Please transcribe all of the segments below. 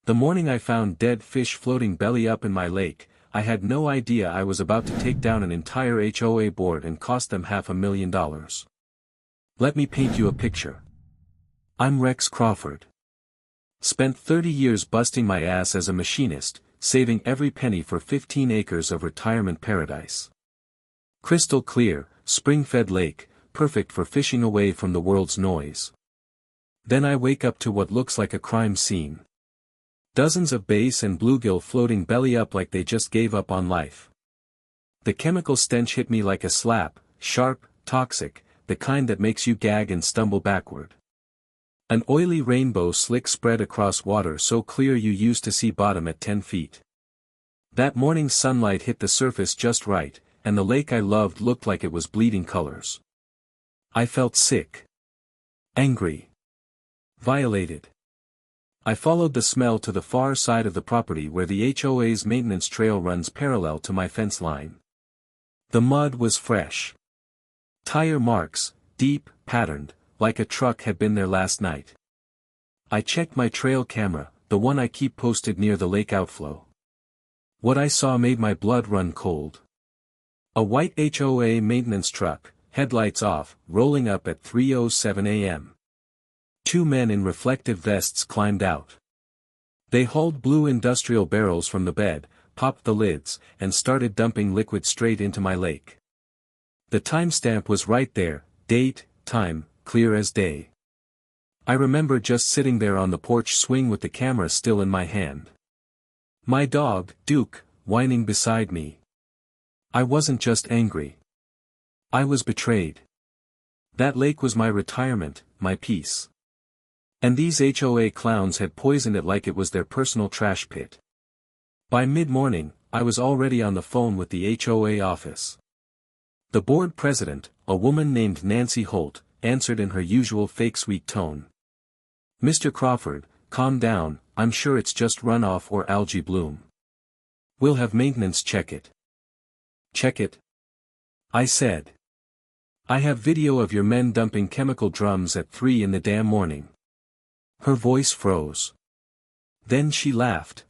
The morning I found dead fish floating belly up in my lake, I had no idea I was about to take down an entire HOA board and cost them $500,000. Let me paint you a picture. I'm Rex Crawford. Spent 30 years busting my ass as a machinist, saving every penny for 15 acres of retirement paradise. Crystal clear, spring-fed lake, perfect for fishing away from the world's noise. Then I wake up to what looks like a crime scene. Dozens of bass and bluegill floating belly up like they just gave up on life. The chemical stench hit me like a slap, sharp, toxic, the kind that makes you gag and stumble backward. An oily rainbow slick spread across water so clear you used to see bottom at 10 feet. That morning sunlight hit the surface just right, and the lake I loved looked like it was bleeding colors. I felt sick. Angry. Violated. I followed the smell to the far side of the property where the HOA's maintenance trail runs parallel to my fence line. The mud was fresh. Tire marks, deep, patterned, like a truck had been there last night. I checked my trail camera, the one I keep posted near the lake outflow. What I saw made my blood run cold. A white HOA maintenance truck, headlights off, rolling up at 3:07 a.m. Two men in reflective vests climbed out. They hauled blue industrial barrels from the bed, popped the lids, and started dumping liquid straight into my lake. The timestamp was right there, date, time, clear as day. I remember just sitting there on the porch swing with the camera still in my hand. My dog, Duke, whining beside me. I wasn't just angry. I was betrayed. That lake was my retirement, my peace. And these HOA clowns had poisoned it like it was their personal trash pit. By mid-morning, I was already on the phone with the HOA office. The board president, a woman named Nancy Holt, answered in her usual fake sweet tone. "Mr. Crawford, calm down, I'm sure it's just runoff or algae bloom. We'll have maintenance check it." "Check it?" I said. "I have video of your men dumping chemical drums at 3 in the damn morning." Her voice froze. Then she laughed.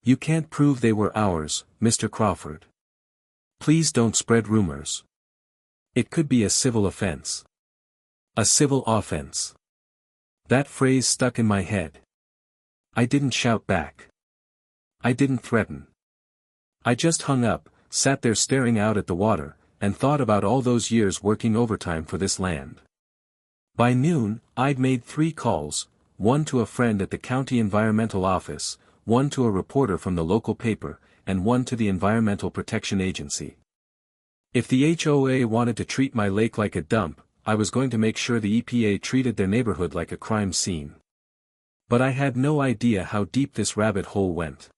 "You can't prove they were ours, Mr. Crawford. Please don't spread rumors. It could be a civil offense." A civil offense. That phrase stuck in my head. I didn't shout back. I didn't threaten. I just hung up, sat there staring out at the water, and thought about all those years working overtime for this land. By noon, I'd made 3 calls, one to a friend at the county environmental office, one to a reporter from the local paper, and one to the Environmental Protection Agency. If the HOA wanted to treat my lake like a dump, I was going to make sure the EPA treated their neighborhood like a crime scene. But I had no idea how deep this rabbit hole went.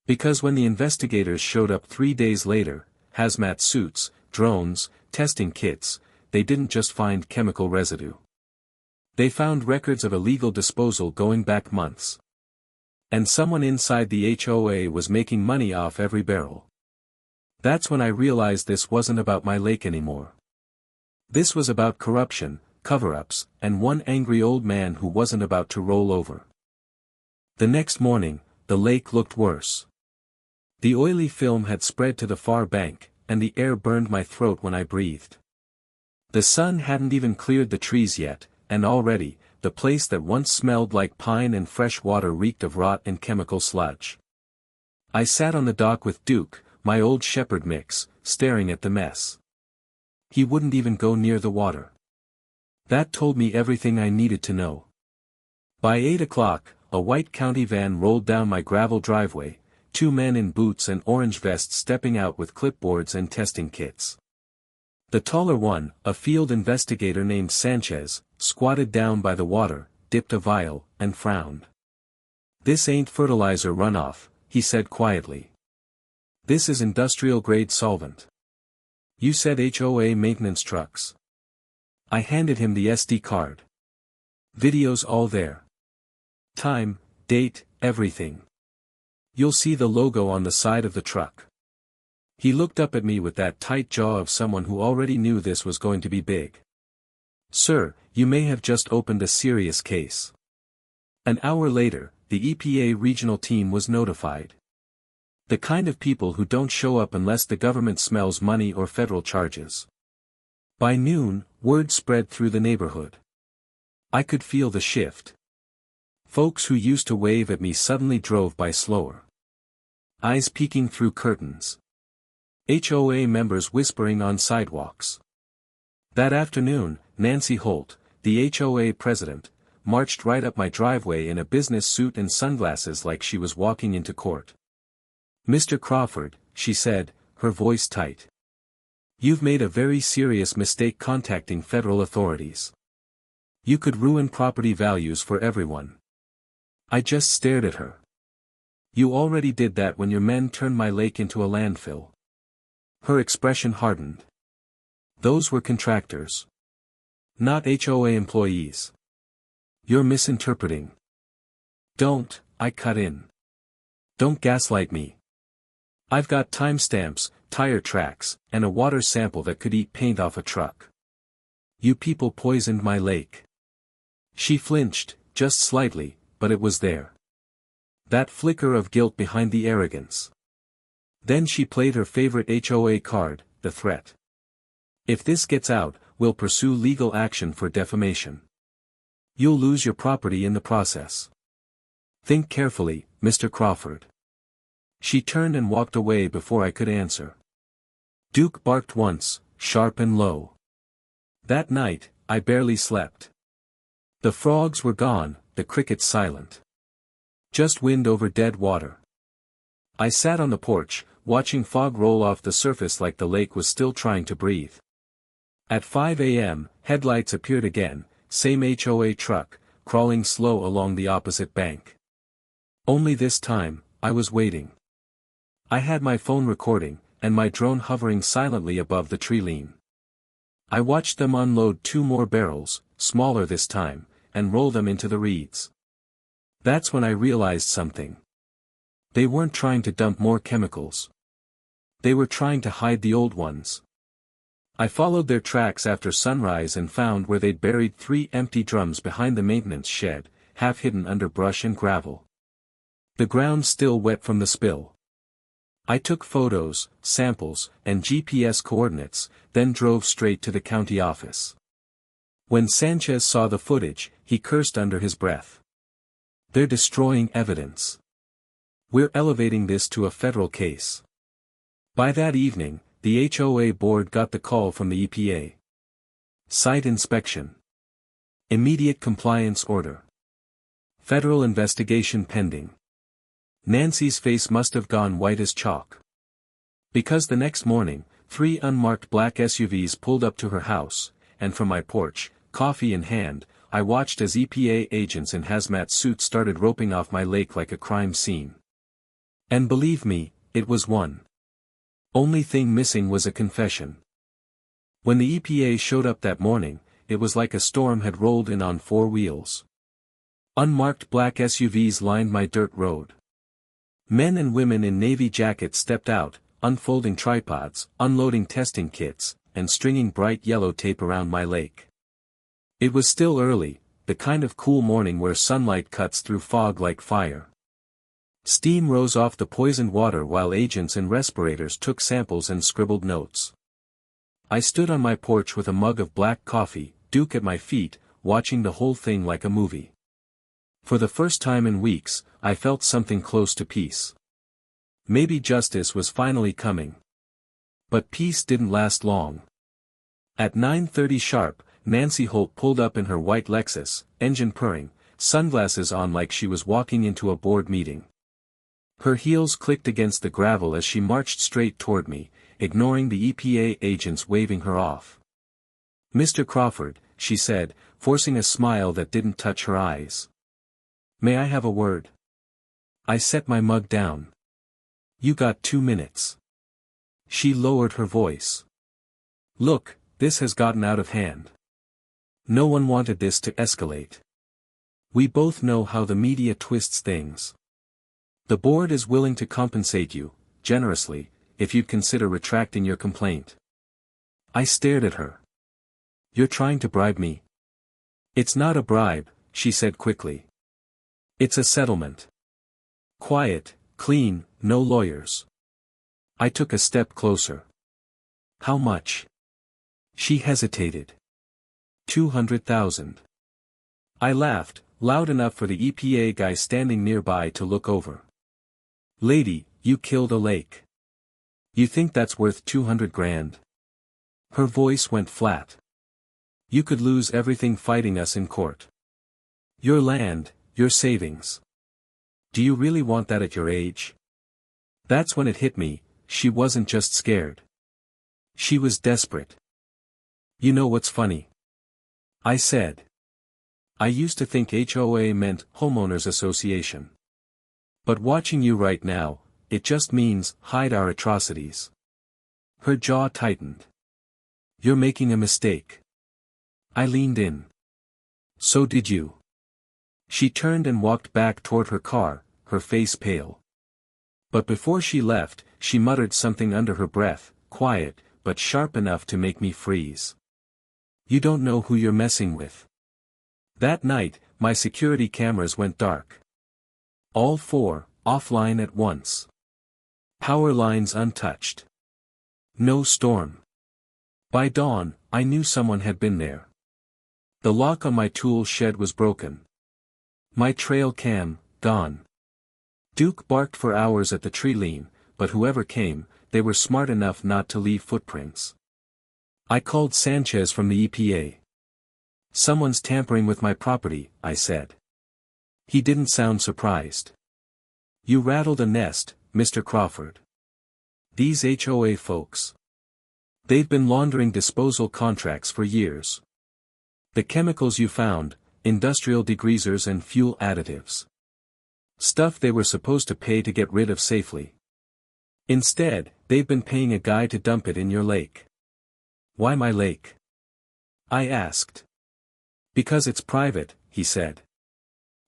Because when the investigators showed up 3 days later, hazmat suits, drones, testing kits, they didn't just find chemical residue. They found records of illegal disposal going back months. And someone inside the HOA was making money off every barrel. That's when I realized this wasn't about my lake anymore. This was about corruption, cover-ups, and one angry old man who wasn't about to roll over. The next morning, the lake looked worse. The oily film had spread to the far bank, and the air burned my throat when I breathed. The sun hadn't even cleared the trees yet, and already, the place that once smelled like pine and fresh water reeked of rot and chemical sludge. I sat on the dock with Duke, my old shepherd mix, staring at the mess. He wouldn't even go near the water. That told me everything I needed to know. By 8 o'clock, a white county van rolled down my gravel driveway, 2 men in boots and orange vests stepping out with clipboards and testing kits. The taller one, a field investigator named Sanchez, squatted down by the water, dipped a vial, and frowned. "This ain't fertilizer runoff," he said quietly. "This is industrial-grade solvent. You said HOA maintenance trucks." I handed him the SD card. Video's all there. Time, date, everything. You'll see the logo on the side of the truck. He looked up at me with that tight jaw of someone who already knew this was going to be big. "Sir, you may have just opened a serious case." An hour later, the EPA regional team was notified. The kind of people who don't show up unless the government smells money or federal charges. By noon, word spread through the neighborhood. I could feel the shift. Folks who used to wave at me suddenly drove by slower. Eyes peeking through curtains. HOA members whispering on sidewalks. That afternoon, Nancy Holt, the HOA president, marched right up my driveway in a business suit and sunglasses like she was walking into court. "Mr. Crawford," she said, her voice tight. "You've made a very serious mistake contacting federal authorities. You could ruin property values for everyone." I just stared at her. "You already did that when your men turned my lake into a landfill." Her expression hardened. "Those were contractors. Not HOA employees. You're misinterpreting." "Don't," I cut in. "Don't gaslight me. I've got timestamps, tire tracks, and a water sample that could eat paint off a truck. You people poisoned my lake." She flinched, just slightly, but it was there. That flicker of guilt behind the arrogance. Then she played her favorite HOA card, the threat. "If this gets out, we'll pursue legal action for defamation. You'll lose your property in the process. Think carefully, Mr. Crawford." She turned and walked away before I could answer. Duke barked once, sharp and low. That night, I barely slept. The frogs were gone, the crickets silent. Just wind over dead water. I sat on the porch, watching fog roll off the surface like the lake was still trying to breathe. At 5 a.m., headlights appeared again, same HOA truck, crawling slow along the opposite bank. Only this time, I was waiting. I had my phone recording, and my drone hovering silently above the tree line. I watched them unload 2 more barrels, smaller this time, and roll them into the reeds. That's when I realized something. They weren't trying to dump more chemicals. They were trying to hide the old ones. I followed their tracks after sunrise and found where they'd buried 3 empty drums behind the maintenance shed, half hidden under brush and gravel. The ground still wet from the spill. I took photos, samples, and GPS coordinates, then drove straight to the county office. When Sanchez saw the footage, he cursed under his breath. "They're destroying evidence. We're elevating this to a federal case." By that evening, the HOA board got the call from the EPA. Site inspection. Immediate compliance order. Federal investigation pending. Nancy's face must have gone white as chalk. Because the next morning, 3 unmarked black SUVs pulled up to her house, and from my porch, coffee in hand, I watched as EPA agents in hazmat suits started roping off my lake like a crime scene. And believe me, it was one. Only thing missing was a confession. When the EPA showed up that morning, it was like a storm had rolled in on 4 wheels. Unmarked black SUVs lined my dirt road. Men and women in navy jackets stepped out, unfolding tripods, unloading testing kits, and stringing bright yellow tape around my lake. It was still early, the kind of cool morning where sunlight cuts through fog like fire. Steam rose off the poisoned water while agents in respirators took samples and scribbled notes. I stood on my porch with a mug of black coffee, Duke at my feet, watching the whole thing like a movie. For the first time in weeks, I felt something close to peace. Maybe justice was finally coming. But peace didn't last long. At 9:30 sharp, Nancy Holt pulled up in her white Lexus, engine purring, sunglasses on like she was walking into a board meeting. Her heels clicked against the gravel as she marched straight toward me, ignoring the EPA agents waving her off. "Mr. Crawford," she said, forcing a smile that didn't touch her eyes. "May I have a word?" I set my mug down. "You got 2 minutes." She lowered her voice. "Look, this has gotten out of hand. No one wanted this to escalate. We both know how the media twists things. The board is willing to compensate you, generously, if you'd consider retracting your complaint." I stared at her. "You're trying to bribe me?" "It's not a bribe," she said quickly. It's a settlement. Quiet, clean, no lawyers. I took a step closer. How much? She hesitated. 200,000. I laughed, loud enough for the EPA guy standing nearby to look over. Lady, you killed a lake. You think that's worth 200 grand? Her voice went flat. You could lose everything fighting us in court. Your land, your savings. Do you really want that at your age? That's when it hit me, she wasn't just scared. She was desperate. You know what's funny? I said. I used to think HOA meant Homeowners Association. But watching you right now, it just means hide our atrocities. Her jaw tightened. You're making a mistake. I leaned in. So did you. She turned and walked back toward her car, her face pale. But before she left, she muttered something under her breath, quiet, but sharp enough to make me freeze. You don't know who you're messing with. That night, my security cameras went dark. All four, offline at once. Power lines untouched. No storm. By dawn, I knew someone had been there. The lock on my tool shed was broken. My trail cam, gone. Duke barked for hours at the tree line, but whoever came, they were smart enough not to leave footprints. I called Sanchez from the EPA. Someone's tampering with my property, I said. He didn't sound surprised. You rattled a nest, Mr. Crawford. These HOA folks. They've been laundering disposal contracts for years. The chemicals you found, industrial degreasers and fuel additives. Stuff they were supposed to pay to get rid of safely. Instead, they've been paying a guy to dump it in your lake. Why my lake? I asked. Because it's private, he said.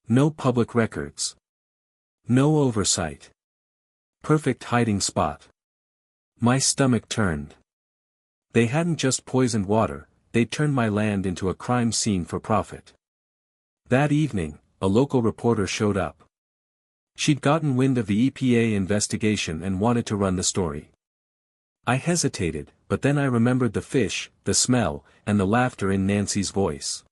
No public records. No oversight. Perfect hiding spot. My stomach turned. They hadn't just poisoned water, they'd turned my land into a crime scene for profit. That evening, a local reporter showed up. She'd gotten wind of the EPA investigation and wanted to run the story. I hesitated, but then I remembered the fish, the smell, and the laughter in Nancy's voice.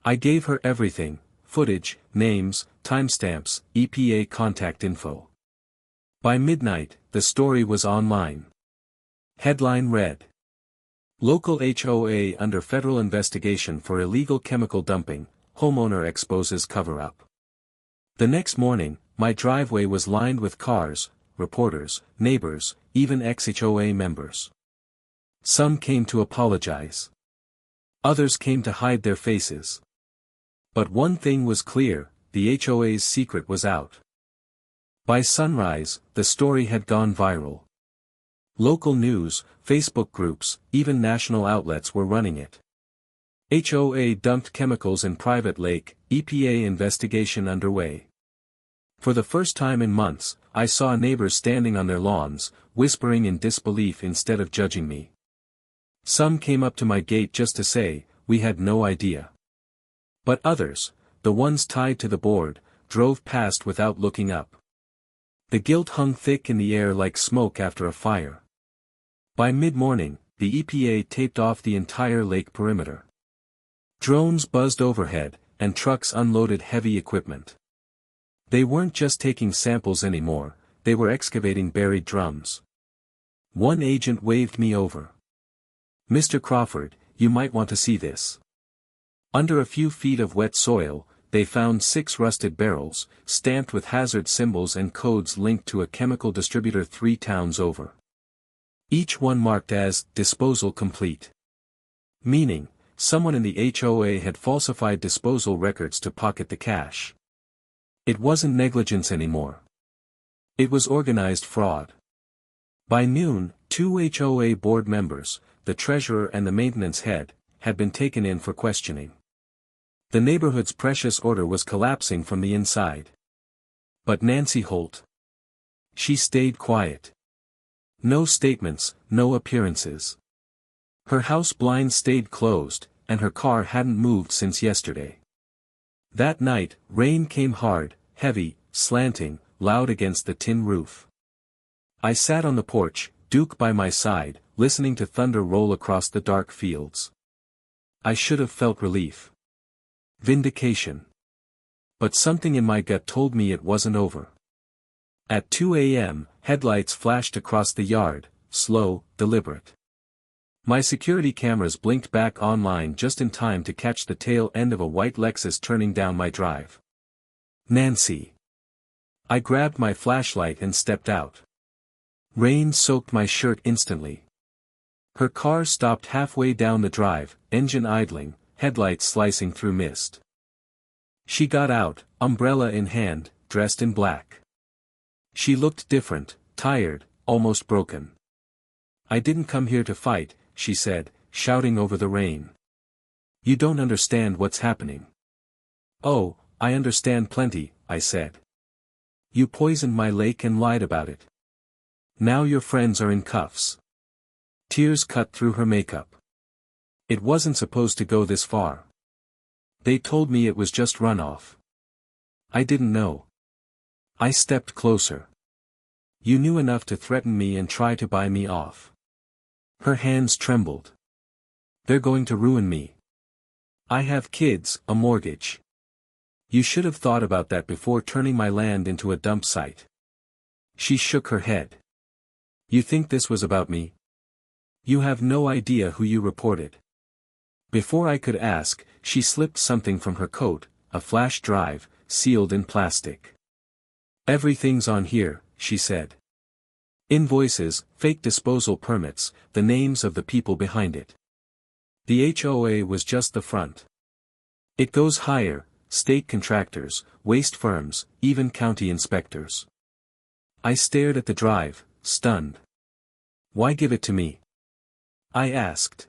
I gave her everything, footage, names, timestamps, EPA contact info. By midnight, the story was online. Headline read: Local HOA under federal investigation for illegal chemical dumping, homeowner exposes cover-up. The next morning, my driveway was lined with cars, reporters, neighbors, even ex-HOA members. Some came to apologize. Others came to hide their faces. But one thing was clear, the HOA's secret was out. By sunrise, the story had gone viral. Local news, Facebook groups, even national outlets were running it. HOA dumped chemicals in private lake, EPA investigation underway. For the first time in months, I saw neighbors standing on their lawns, whispering in disbelief instead of judging me. Some came up to my gate just to say, we had no idea. But others, the ones tied to the board, drove past without looking up. The guilt hung thick in the air like smoke after a fire. By mid-morning, the EPA taped off the entire lake perimeter. Drones buzzed overhead, and trucks unloaded heavy equipment. They weren't just taking samples anymore, they were excavating buried drums. One agent waved me over. Mr. Crawford, you might want to see this. Under a few feet of wet soil, they found 6 rusted barrels, stamped with hazard symbols and codes linked to a chemical distributor 3 towns over. Each one marked as, disposal complete. Meaning, someone in the HOA had falsified disposal records to pocket the cash. It wasn't negligence anymore. It was organized fraud. By noon, 2 HOA board members, the treasurer and the maintenance head, had been taken in for questioning. The neighborhood's precious order was collapsing from the inside. But Nancy Holt. She stayed quiet. No statements, no appearances. Her house blinds stayed closed, and her car hadn't moved since yesterday. That night, rain came hard, heavy, slanting, loud against the tin roof. I sat on the porch, Duke by my side, listening to thunder roll across the dark fields. I should have felt relief. Vindication. But something in my gut told me it wasn't over. At 2 a.m., headlights flashed across the yard, slow, deliberate. My security cameras blinked back online just in time to catch the tail end of a white Lexus turning down my drive. Nancy. I grabbed my flashlight and stepped out. Rain soaked my shirt instantly. Her car stopped halfway down the drive, engine idling, headlights slicing through mist. She got out, umbrella in hand, dressed in black. She looked different, tired, almost broken. "I didn't come here to fight," she said, shouting over the rain. "You don't understand what's happening." "Oh, I understand plenty," I said. "You poisoned my lake and lied about it. Now your friends are in cuffs." Tears cut through her makeup. "It wasn't supposed to go this far. They told me it was just runoff. I didn't know." I stepped closer. "You knew enough to threaten me and try to buy me off." Her hands trembled. "They're going to ruin me. I have kids, a mortgage. You should have thought about that before turning my land into a dump site." She shook her head. "You think this was about me? You have no idea who you reported." Before I could ask, she slipped something from her coat, a flash drive, sealed in plastic. "Everything's on here," she said. "Invoices, fake disposal permits, the names of the people behind it. The HOA was just the front. It goes higher, state contractors, waste firms, even county inspectors." I stared at the drive, stunned. "Why give it to me?" I asked.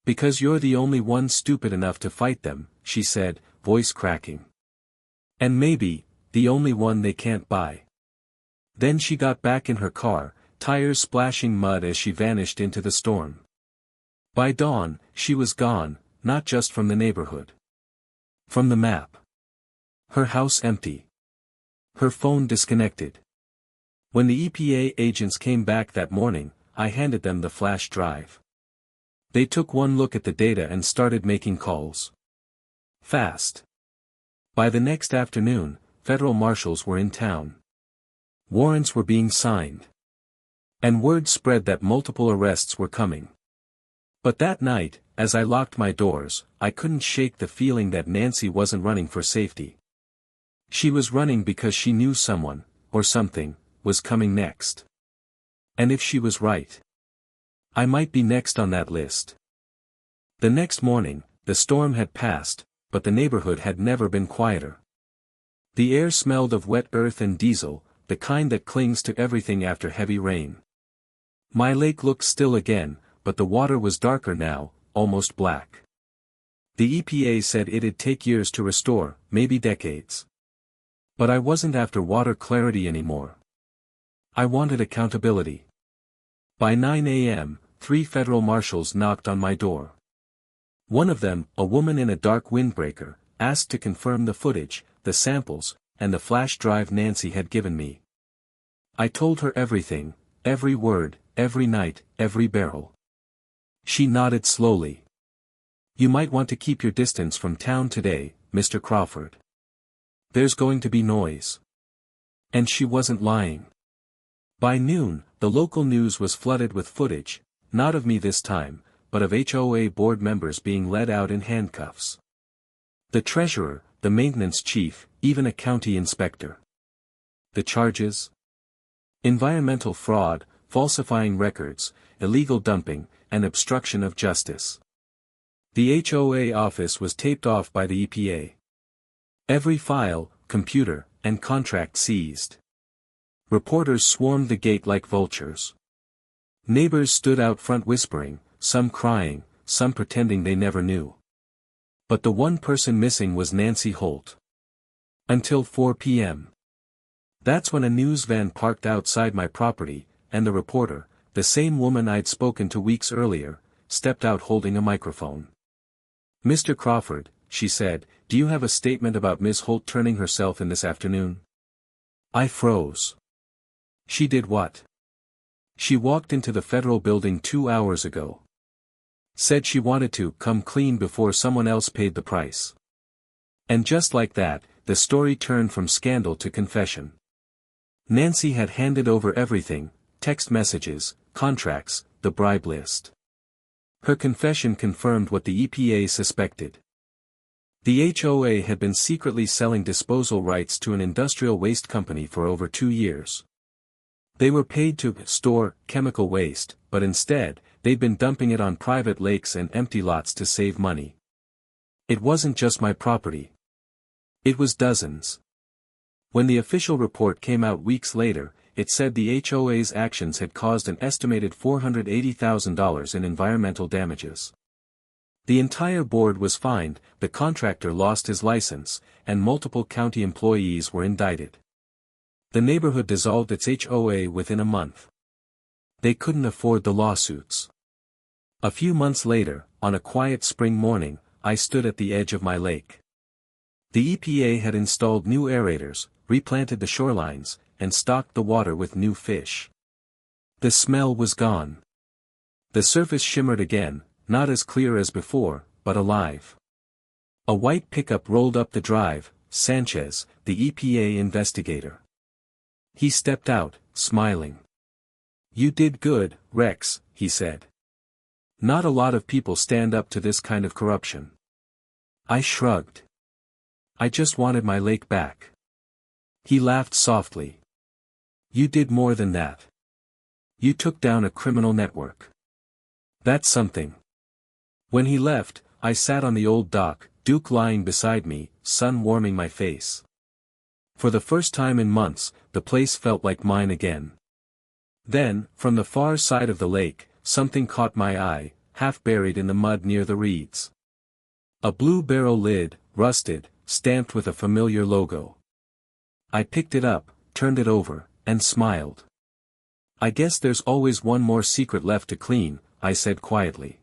"Because you're the only one stupid enough to fight them," she said, voice cracking. "And maybe, the only one they can't buy." Then she got back in her car, tires splashing mud as she vanished into the storm. By dawn, she was gone, not just from the neighborhood. From the map. Her house empty. Her phone disconnected. When the EPA agents came back that morning, I handed them the flash drive. They took one look at the data and started making calls. Fast. By the next afternoon, federal marshals were in town. Warrants were being signed. And word spread that multiple arrests were coming. But that night, as I locked my doors, I couldn't shake the feeling that Nancy wasn't running for safety. She was running because she knew someone, or something, was coming next. And if she was right, I might be next on that list. The next morning, the storm had passed, but the neighborhood had never been quieter. The air smelled of wet earth and diesel, the kind that clings to everything after heavy rain. My lake looked still again, but the water was darker now, almost black. The EPA said it'd take years to restore, maybe decades. But I wasn't after water clarity anymore. I wanted accountability. By 9 a.m., 3 federal marshals knocked on my door. One of them, a woman in a dark windbreaker, asked to confirm the footage, the samples, and the flash drive Nancy had given me. I told her everything, every word, every night, every barrel. She nodded slowly. "You might want to keep your distance from town today, Mr. Crawford. There's going to be noise." And she wasn't lying. By noon, the local news was flooded with footage, not of me this time, but of HOA board members being led out in handcuffs. The treasurer, the maintenance chief, even a county inspector. The charges? Environmental fraud, falsifying records, illegal dumping, and obstruction of justice. The HOA office was taped off by the EPA. Every file, computer, and contract seized. Reporters swarmed the gate like vultures. Neighbors stood out front whispering, some crying, some pretending they never knew. But the one person missing was Nancy Holt. Until 4 p.m. That's when a news van parked outside my property, and the reporter, the same woman I'd spoken to weeks earlier, stepped out holding a microphone. "Mr. Crawford," she said, "Do you have a statement about Ms. Holt turning herself in this afternoon?" I froze. She did what? She walked into the federal building 2 hours ago. Said she wanted to come clean before someone else paid the price. And just like that, the story turned from scandal to confession. Nancy had handed over everything: text messages, contracts, the bribe list. Her confession confirmed what the EPA suspected. The HOA had been secretly selling disposal rights to an industrial waste company for over 2 years. They were paid to store chemical waste, but instead, they'd been dumping it on private lakes and empty lots to save money. It wasn't just my property. It was dozens. When the official report came out weeks later, it said the HOA's actions had caused an estimated $480,000 in environmental damages. The entire board was fined, the contractor lost his license, and multiple county employees were indicted. The neighborhood dissolved its HOA within a month. They couldn't afford the lawsuits. A few months later, on a quiet spring morning, I stood at the edge of my lake. The EPA had installed new aerators, replanted the shorelines, and stocked the water with new fish. The smell was gone. The surface shimmered again, not as clear as before, but alive. A white pickup rolled up the drive, Sanchez, the EPA investigator. He stepped out, smiling. "You did good, Rex," he said. "Not a lot of people stand up to this kind of corruption." I shrugged. "I just wanted my lake back." He laughed softly. "You did more than that. You took down a criminal network. That's something." When he left, I sat on the old dock, Duke lying beside me, sun warming my face. For the first time in months, the place felt like mine again. Then, from the far side of the lake, something caught my eye, half buried in the mud near the reeds. A blue barrel lid, rusted, stamped with a familiar logo. I picked it up, turned it over, and smiled. "I guess there's always one more secret left to clean," I said quietly.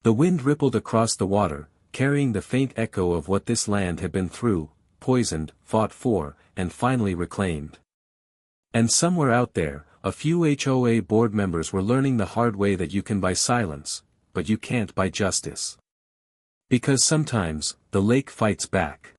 The wind rippled across the water, carrying the faint echo of what this land had been through, poisoned, fought for, and finally reclaimed. And somewhere out there, a few HOA board members were learning the hard way that you can buy silence, but you can't buy justice. Because sometimes, the lake fights back.